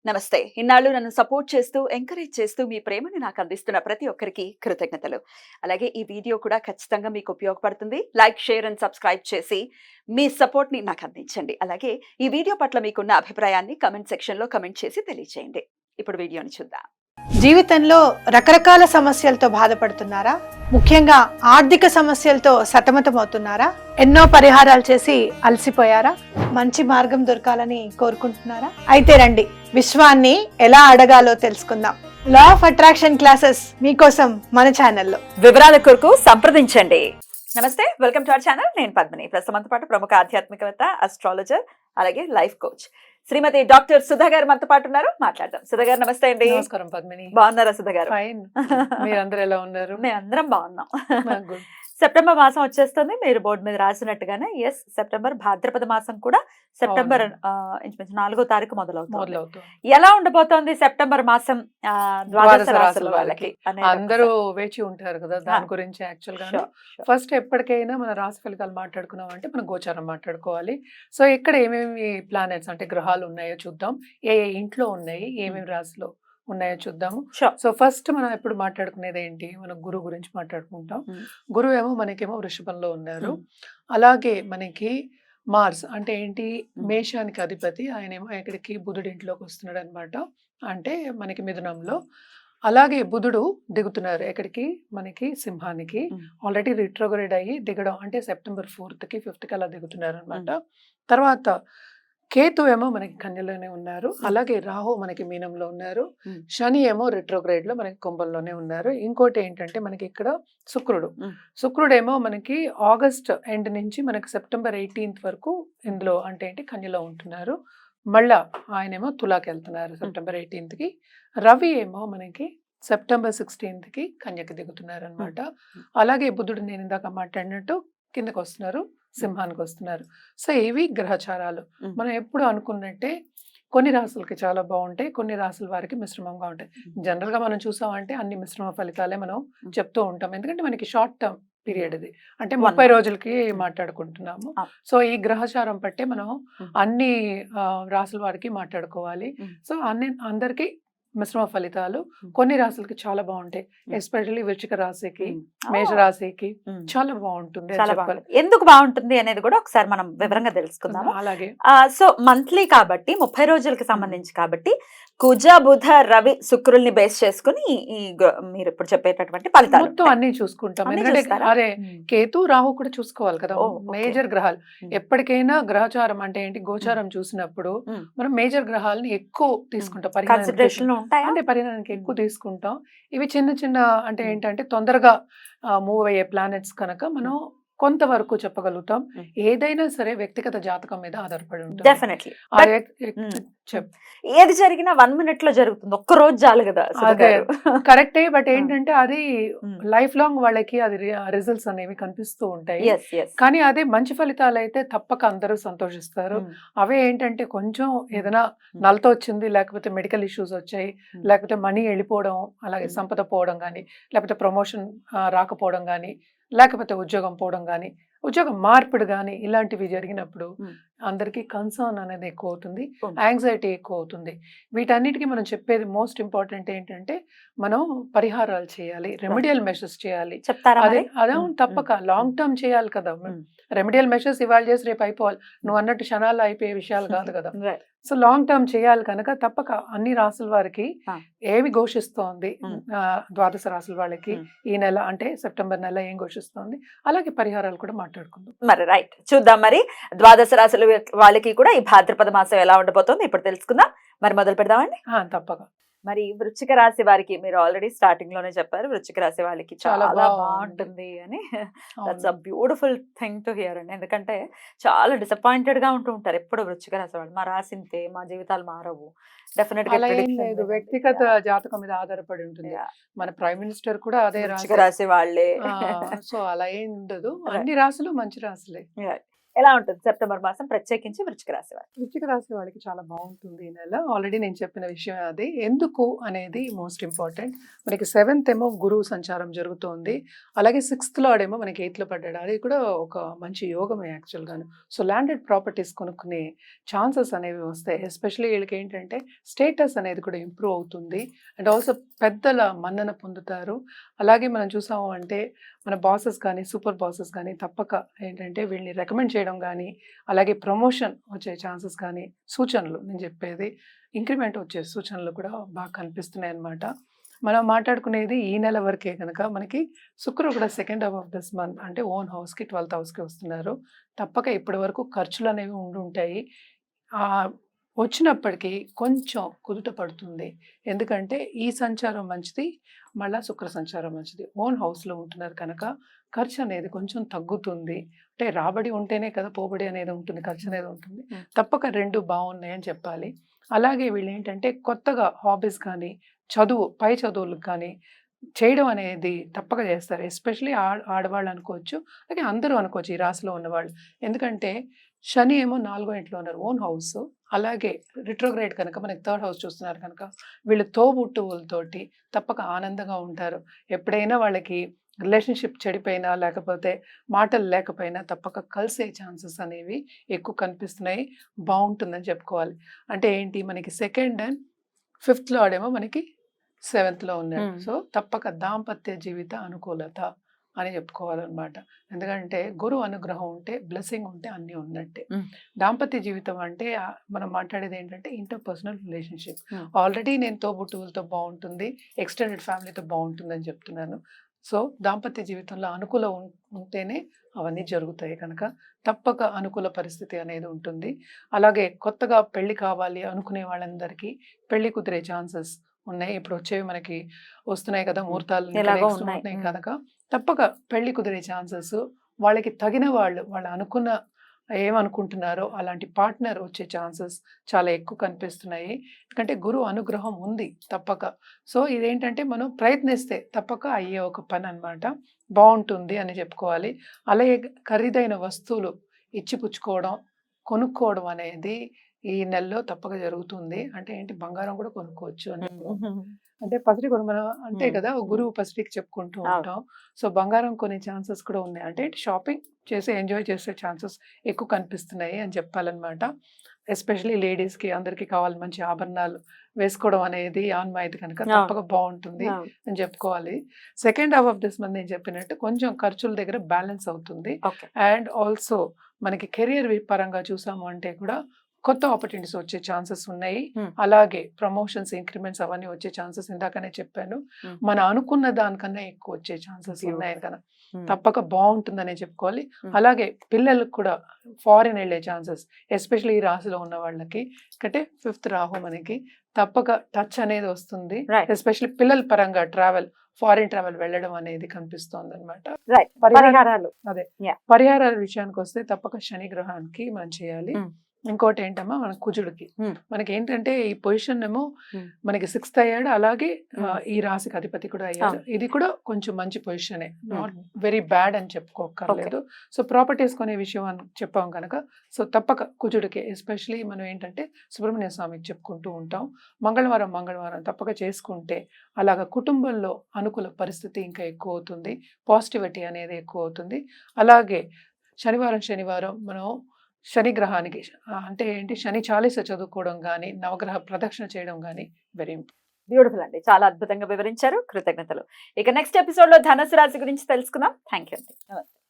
నమస్తే. ఇన్నాళ్ళు నన్ను సపోర్ట్ చేస్తూ, ఎంకరేజ్ చేస్తూ మీ ప్రేమని నాకు అందిస్తున్న ప్రతి ఒక్కరికి కృతజ్ఞతలు. అలాగే ఈ వీడియో కూడా ఖచ్చితంగా మీకు ఉపయోగపడుతుంది. లైక్, షేర్ అండ్ సబ్స్క్రైబ్ చేసి మీ సపోర్ట్‌ని నాకు అందించండి. అలాగే ఈ వీడియో పట్ల మీకున్న అభిప్రాయాన్ని కామెంట్ సెక్షన్‌లో కామెంట్ చేసి తెలియజేయండి. ఇప్పుడు వీడియోని చూద్దాం. జీవితంలో రకరకాల సమస్యలతో బాధపడుతున్నారా? ముఖ్యంగా ఆర్థిక సమస్యలతో సతమతమవుతున్నారా? ఎన్నో పరిహారాలు చేసి అలసిపోయారా? మంచి మార్గం దొరకాలని కోరుకుంటున్నారా? అయితే రండి, విశ్వాన్ని ఎలా అడగాలో తెలుసుకుందాం. లా ఆఫ్ అట్రాక్షన్ క్లాసెస్ మీకోసం మన ఛానల్లో. వివరాల కొరకు సంప్రదించండి. నమస్తే, వెల్కమ్ టు అవర్ ఛానల్. నేను పద్మిని. ప్రస్తుతంతో పాటు ప్రముఖ ఆధ్యాత్మికవేత్త, అస్ట్రాలజర్, అలాగే లైఫ్ కోచ్ శ్రీమతి డాక్టర్ సుధా గారు మనతో పాటు ఉన్నారు. మాట్లాడదాం. సుధా గారు నమస్తే అండి. నమస్కారం పద్మిని. బాగున్నారా సుధా గారు? ఫైన్. మీరందరూ ఎలా ఉన్నారు? మేము అందరం బాగున్నాం. సెప్టెంబర్ మాసం వచ్చేస్తుంది. మీరు బోర్డు మీద రాసినట్టుగానే ఎస్, సెప్టెంబర్ భాద్రపద మాసం కూడా సెప్టెంబర్ ఇంచుమించు 4వ తారీఖు మొదలవుతుంది. ఎలా ఉండబోతోంది సెప్టెంబర్ మాసం ద్వాదశ రాశుల వాళ్ళకి? అందరూ వేచి ఉంటారు కదా దాని గురించి. యాక్చువల్ గా ఫస్ట్ ఎప్పటికైనా మన రాశి ఫలితాలు మాట్లాడుకున్నాం అంటే మనం గోచారం మాట్లాడుకోవాలి. సో ఇక్కడ ఏమేమి ప్లానెట్స్ అంటే గ్రహాలు ఉన్నాయో చూద్దాం. ఏ ఇంట్లో ఉన్నాయి, ఏమేమి రాశిలో ఉన్నాయో చూద్దాము. సో ఫస్ట్ మనం ఎప్పుడు మాట్లాడుకునేది ఏంటి, మనం గురువు గురించి మాట్లాడుకుంటాం. గురువు ఏమో మనకేమో వృషభంలో ఉన్నారు. అలాగే మనకి మార్స్ అంటే ఏంటి, మేషానికి అధిపతి, ఆయనేమో ఇక్కడికి బుధుడి ఇంట్లోకి వస్తున్నాడు అనమాట. అంటే మనకి మిథునంలో. అలాగే బుధుడు దిగుతున్నారు ఎక్కడికి, మనకి సింహానికి. ఆల్రెడీ రిట్రోగ్రేడ్ అయ్యి దిగడం అంటే సెప్టెంబర్ 4th కి 5th కి అలా దిగుతున్నారు అనమాట. తర్వాత కేతు ఏమో మనకి కన్యలోనే ఉన్నారు. అలాగే రాహు మనకి మీనంలో ఉన్నారు. శని ఏమో రిట్రోగ్రేడ్ లో మనకి కుంభంలోనే ఉన్నారు. ఇంకోటి ఏంటంటే మనకి ఇక్కడ శుక్రుడేమో మనకి ఆగస్ట్ ఎండ్ నుంచి మనకి సెప్టెంబర్ 18th వరకు ఇందులో అంటే ఏంటి కన్యలో ఉంటున్నారు. మళ్ళా ఆయనేమో తులాకి వెళ్తున్నారు సెప్టెంబర్ 18th కి. రవి ఏమో మనకి సెప్టెంబర్ 16th కి కన్యకి దిగుతున్నారు అనమాట. అలాగే బుధుడు నేను ఇందాక మాట్లాడినట్టు కిందకు వస్తున్నారు, సింహానికి వస్తున్నారు. సో ఇవి గ్రహచారాలు. మనం ఎప్పుడు అనుకున్నట్టే కొన్ని రాసులకి చాలా బాగుంటాయి, కొన్ని రాసుల వారికి మిశ్రమంగా ఉంటాయి. జనరల్ గా మనం చూసామంటే అన్ని మిశ్రమ ఫలితాలే మనం చెప్తూ ఉంటాం. ఎందుకంటే మనకి షార్ట్ టర్మ్ పీరియడ్ ఇది, అంటే 30 రోజులకి మాట్లాడుకుంటున్నాము. సో ఈ గ్రహచారం పట్టే మనం అన్ని రాసుల వారికి మాట్లాడుకోవాలి. సో అందరికి మిశ్రమ ఫలితాలు. కొన్ని రాశులకి చాలా బాగుంటాయి, ఎస్పెషల్లీ వృశ్చిక రాశికి, మేష రాశికి చాలా బాగుంటుంది. ఎందుకు బాగుంటుంది అనేది కూడా ఒకసారి మనం వివరంగా తెలుసుకుందాం. అలాగే సో మంత్లీ కాబట్టి 30 రోజులకి సంబంధించి కాబట్టి కుజ, బుధ, రవి, శుక్రుల్ని బేస్ చేసుకుని మీరు ఇప్పుడు చెప్పేటటువంటి ఫలితాలు మొత్తం అన్ని చూసుకుంటాం. ఎందుకంటే అరే కేతు, రాహు కూడా చూసుకోవాలి కదా, మేజర్ గ్రహాలు. ఎప్పటికైనా గ్రహచారం అంటే ఏంటి, గోచారం చూసినప్పుడు మనం మేజర్ గ్రహాలని ఎక్కువ తీసుకుంటాం, అంటే పరిగణనకి ఎక్కువ తీసుకుంటాం. ఇవి చిన్న చిన్న అంటే ఏంటంటే తొందరగా మూవ్ అయ్యే ప్లానెట్స్ కనుక మనం కొంతవరకు చెప్పగలుగుతాం. ఏదైనా సరే వ్యక్తిగత జాతకం మీద ఆధారపడి ఉంటుంది. డెఫినెట్లీ ఏది జరిగినా 1 minute లో జరుగుతుంది, ఒక్క రోజు చాలు కదా. అదే కరెక్టే. బట్ ఏంటంటే అది లైఫ్ లాంగ్ వాళ్ళకి అది రిజల్ట్స్ అనేవి కనిపిస్తూ ఉంటాయి. కానీ అదే మంచి ఫలితాలు అయితే తప్పక అందరూ సంతోషిస్తారు. అవే ఏంటంటే కొంచెం ఏదైనా నలతో వచ్చింది, లేకపోతే మెడికల్ ఇష్యూస్ వచ్చాయి, లేకపోతే మనీ వెళ్ళిపోవడం, అలాగే సంపద పోవడం కానీ, లేకపోతే ప్రమోషన్ రాకపోవడం కానీ, లేకపోతే ఉద్యోగం పోవడం కానీ, ఉద్యోగం మార్పిడి కానీ, ఇలాంటివి జరిగినప్పుడు అందరికీ కన్సర్న్ అనేది ఎక్కువ అవుతుంది, యాంగ్జైటీ ఎక్కువ అవుతుంది. వీటన్నిటికీ మనం చెప్పేది మోస్ట్ ఇంపార్టెంట్ ఏంటంటే మనం పరిహారాలు చేయాలి, రెమెడియల్ మెషర్స్ చేయాలి. అదే తప్పక లాంగ్ టర్మ్ చేయాలి కదా. రెమెడియల్ మెషర్స్ ఇవాళ చేసి రేపు అయిపోవాలి, నువ్వు అన్నట్టు క్షణాల్లో అయిపోయే విషయాలు కాదు కదా. సో లాంగ్ టర్మ్ చేయాలి కనుక తప్పక అన్ని రాసుల వారికి ఏమి ఘోషిస్తోంది, ద్వాదశ రాసుల వాళ్ళకి ఈ నెల అంటే సెప్టెంబర్ నెల ఏం ఘోషిస్తోంది, అలాగే పరిహారాలు కూడా మాట్లాడుకుందాం. మరి రైట్, చూద్దాం. మరి ద్వాదశ రాశుల వాళ్ళకి కూడా ఈ భాద్రపద మాసం ఎలా ఉండబోతోంది ఇప్పుడు తెలుసుకుందాం. మరి మొదలు పెడదామండి. తప్పక. మరి వృశ్చిక రాశి వారికి మీరు ఆల్రెడీ స్టార్టింగ్ లోనే చెప్పారు, వృశ్చిక రాశి వాళ్ళకి చాలా బాగుంటుంది అని. That's a beautiful thing to hear అండి. ఎందుకంటే చాలా డిసప్పాయింటెడ్ గా ఉంటూ ఉంటారు ఎప్పుడు వృశ్చిక రాశి వాళ్ళు. మా రాసింతే, మా జీవితాలు మారవు. డెఫినెట్ గా లేదు, వ్యక్తిగత జాతకం మీద ఆధారపడి ఉంటుంది. మన ప్రైమ్ మినిస్టర్ కూడా అదే వృశ్చిక రాశి వాళ్ళే. సో అలా ఏం ఉండదు, అన్ని రాశులు మంచి రాశులే. ఎలా ఉంటుంది సెప్టెంబర్ మాసం ప్రత్యేకించి వృశ్చిక రాశి వారు? వృశ్చిక రాశి వాళ్ళకి చాలా బాగుంటుంది ఈ నెల. ఆల్రెడీ నేను చెప్పిన విషయం అది. ఎందుకు అనేది మోస్ట్ ఇంపార్టెంట్. మనకి 7th ఏమో గురువు సంచారం జరుగుతోంది. అలాగే 6th లార్డ్ ఏమో మనకి 8th లో పడ్డాడు. అది కూడా ఒక మంచి యోగమే యాక్చువల్గాను. సో ల్యాండెడ్ ప్రాపర్టీస్ కొనుక్కునే ఛాన్సెస్ అనేవి వస్తాయి. ఎస్పెషల్లీ వీళ్ళకి ఏంటంటే స్టేటస్ అనేది కూడా ఇంప్రూవ్ అవుతుంది. అండ్ ఆల్సో పెద్దల మన్నన పొందుతారు. అలాగే మనం చూసాము అంటే మన బాసెస్ కానీ సూపర్ బాసెస్ కానీ తప్పక ఏంటంటే వీళ్ళని రికమెండ్ చేయడం కానీ, అలాగే ప్రమోషన్ వచ్చే ఛాన్సెస్ కానీ, సూచనలు నేను చెప్పేది ఇంక్రిమెంట్ వచ్చే సూచనలు కూడా బాగా కనిపిస్తున్నాయి అన్నమాట. మనం మాట్లాడుకునేది ఈ నెల వరకే కనుక మనకి శుక్రుడు కూడా 2nd half of this month అంటే ఓన్ హౌస్కి 12th హౌస్కి వస్తున్నారు. తప్పక ఇప్పటి వరకు ఖర్చులు అనేవి ఉండుంటాయి. ఆ వచ్చినప్పటికీ కొంచెం కుదుట పడుతుంది. ఎందుకంటే ఈ సంచారం మంచిది, మళ్ళా శుక్ర సంచారం మంచిది. ఓన్ హౌస్లో ఉంటున్నారు కనుక ఖర్చు అనేది కొంచెం తగ్గుతుంది. అంటే రాబడి ఉంటేనే కదా పోబడి అనేది ఉంటుంది, ఖర్చు అనేది ఉంటుంది. తప్పక 2 బాగున్నాయి అని చెప్పాలి. అలాగే వీళ్ళు ఏంటంటే కొత్తగా హాబీస్ కానీ, పై చదువులకు కానీ చేయడం అనేది తప్పక చేస్తారు. ఎస్పెషల్లీ ఆడవాళ్ళు అనుకోవచ్చు, అలాగే అందరూ అనుకోవచ్చు ఈ రాశిలో ఉన్నవాళ్ళు. ఎందుకంటే శని ఏమో 4వ ఇంట్లో ఉన్నారు, ఓన్ హౌస్. అలాగే రిట్రోగ్రేడ్ కనుక మనకి 3rd హౌస్ చూస్తున్నారు కనుక వీళ్ళు తోబుట్టువులతోటి తప్పక ఆనందంగా ఉంటారు. ఎప్పుడైనా వాళ్ళకి రిలేషన్షిప్ చెడిపోయినా లేకపోతే మాటలు లేకపోయినా తప్పక కలిసే ఛాన్సెస్ అనేవి ఎక్కువ కనిపిస్తున్నాయి. బాగుంటుందని చెప్పుకోవాలి. అంటే ఏంటి మనకి 2nd and 5th లార్డ్ ఏమో మనకి 7th లో ఉన్నాడు. సో తప్పక దాంపత్య జీవిత అనుకూలత అని చెప్పుకోవాలన్నమాట. ఎందుకంటే గురు అనుగ్రహం ఉంటే, బ్లెస్సింగ్ ఉంటే అన్నీ ఉన్నట్టే. దాంపత్య జీవితం అంటే మనం మాట్లాడేది ఏంటంటే ఇంటర్పర్సనల్ రిలేషన్షిప్. ఆల్రెడీ నేను తోబుట్టువులతో బాగుంటుంది, ఎక్స్టెండెడ్ ఫ్యామిలీతో బాగుంటుంది అని చెప్తున్నాను. సో దాంపత్య జీవితంలో అనుకూలం ఉంటేనే అవన్నీ జరుగుతాయి కనుక తప్పక అనుకూల పరిస్థితి అనేది ఉంటుంది. అలాగే కొత్తగా పెళ్లి కావాలి అనుకునే వాళ్ళందరికీ పెళ్లి కుదిరే ఛాన్సెస్ ఉన్నాయి. ఇప్పుడు వచ్చేవి మనకి వస్తున్నాయి కదా ముహూర్తాలు ఉన్నాయి కనుక తప్పక పెళ్లి కుదిరే ఛాన్సెస్, వాళ్ళకి తగిన వాళ్ళు అనుకున్న ఏమనుకుంటున్నారో అలాంటి పార్ట్నర్ వచ్చే ఛాన్సెస్ చాలా ఎక్కువ కనిపిస్తున్నాయి. ఎందుకంటే గురువు అనుగ్రహం ఉంది తప్పక. సో ఇదేంటంటే మనం ప్రయత్నిస్తే తప్పక అయ్యే ఒక పని అన్నమాట. బాగుంటుంది అని చెప్పుకోవాలి. అలాగే ఖరీదైన వస్తువులు ఇచ్చిపుచ్చుకోవడం, కొనుక్కోవడం అనేది ఈ నెలలో తప్పక జరుగుతుంది. అంటే ఏంటి బంగారం కూడా కొనుక్కోవచ్చు అని. అంటే పసిడి కొను మనం అంతే కదా గురువు పసిడికి చెప్పుకుంటూ ఉంటాం. సో బంగారం కొనే ఛాన్సెస్ కూడా ఉన్నాయి. అంటే షాపింగ్ చేసి ఎంజాయ్ చేసే ఛాన్సెస్ ఎక్కువ కనిపిస్తున్నాయి అని చెప్పాలన్నమాట. ఎస్పెషలీ లేడీస్కి అందరికీ కావాలి మంచి ఆభరణాలు వేసుకోవడం అనేది ఆన్మాయితీ కనుక తప్పక బాగుంటుంది అని చెప్పుకోవాలి. 2nd half of this month నేను చెప్పినట్టు కొంచెం ఖర్చుల దగ్గర బ్యాలెన్స్ అవుతుంది. అండ్ ఆల్సో మనకి కెరియర్ పరంగా చూసాము అంటే కూడా కొత్త ఆపర్చునిటీస్ వచ్చే ఛాన్సెస్ ఉన్నాయి. అలాగే ప్రమోషన్స్, ఇంక్రిమెంట్స్ అవన్నీ వచ్చే ఛాన్సెస్ ఇందాకనే చెప్పాను. మన అనుకున్న దానికన్నా ఎక్కువ వచ్చే ఛాన్సెస్ ఉన్నాయి కదా తప్పక బాగుంటుందనే చెప్పుకోవాలి. అలాగే పిల్లలకు కూడా ఫారిన్ వెళ్ళే ఛాన్సెస్, ఎస్పెషల్లీ ఈ రాశిలో ఉన్న వాళ్ళకి. అంటే 5th రాహు మనకి తప్పక టచ్ అనేది వస్తుంది. ఎస్పెషల్లీ పిల్లల పరంగా ఫారిన్ ట్రావెల్ వెళ్ళడం అనేది కనిపిస్తోంది అనమాట. పరిహారాల విషయానికి వస్తే తప్పక శని గ్రహానికి మనం చేయాలి. ఇంకోటి ఏంటమ్మా మన కుజుడికి మనకి ఏంటంటే ఈ పొజిషన్ ఏమో మనకి 6th అయ్యాడు. అలాగే ఈ రాశికి అధిపతి కూడా అయ్యాడు. ఇది కూడా కొంచెం మంచి పొజిషనే, నాట్ వెరీ బ్యాడ్ అని చెప్పుకోకర్లేదు. సో ప్రాపర్టీస్ కొనే విషయం అని చెప్పాం కనుక సో తప్పక కుజుడికి ఎస్పెషలీ మనం ఏంటంటే సుబ్రహ్మణ్య స్వామికి చెప్పుకుంటూ ఉంటాం. మంగళవారం తప్పక చేసుకుంటే అలాగ కుటుంబంలో అనుకూల పరిస్థితి ఇంకా ఎక్కువ అవుతుంది, పాజిటివిటీ అనేది ఎక్కువ అవుతుంది. అలాగే శనివారం మనం శని గ్రహానికి అంటే ఏంటి శని చాలీస చదువుకోవడం కానీ, నవగ్రహ ప్రదక్షిణ చేయడం కానీ వెరీ బ్యూటిఫుల్ అండి. చాలా అద్భుతంగా వివరించారు. కృతజ్ఞతలు. ఇక నెక్స్ట్ ఎపిసోడ్ లో ధనుసు రాశి గురించి తెలుసుకుందాం. థ్యాంక్ యూ అండి. నమస్తే.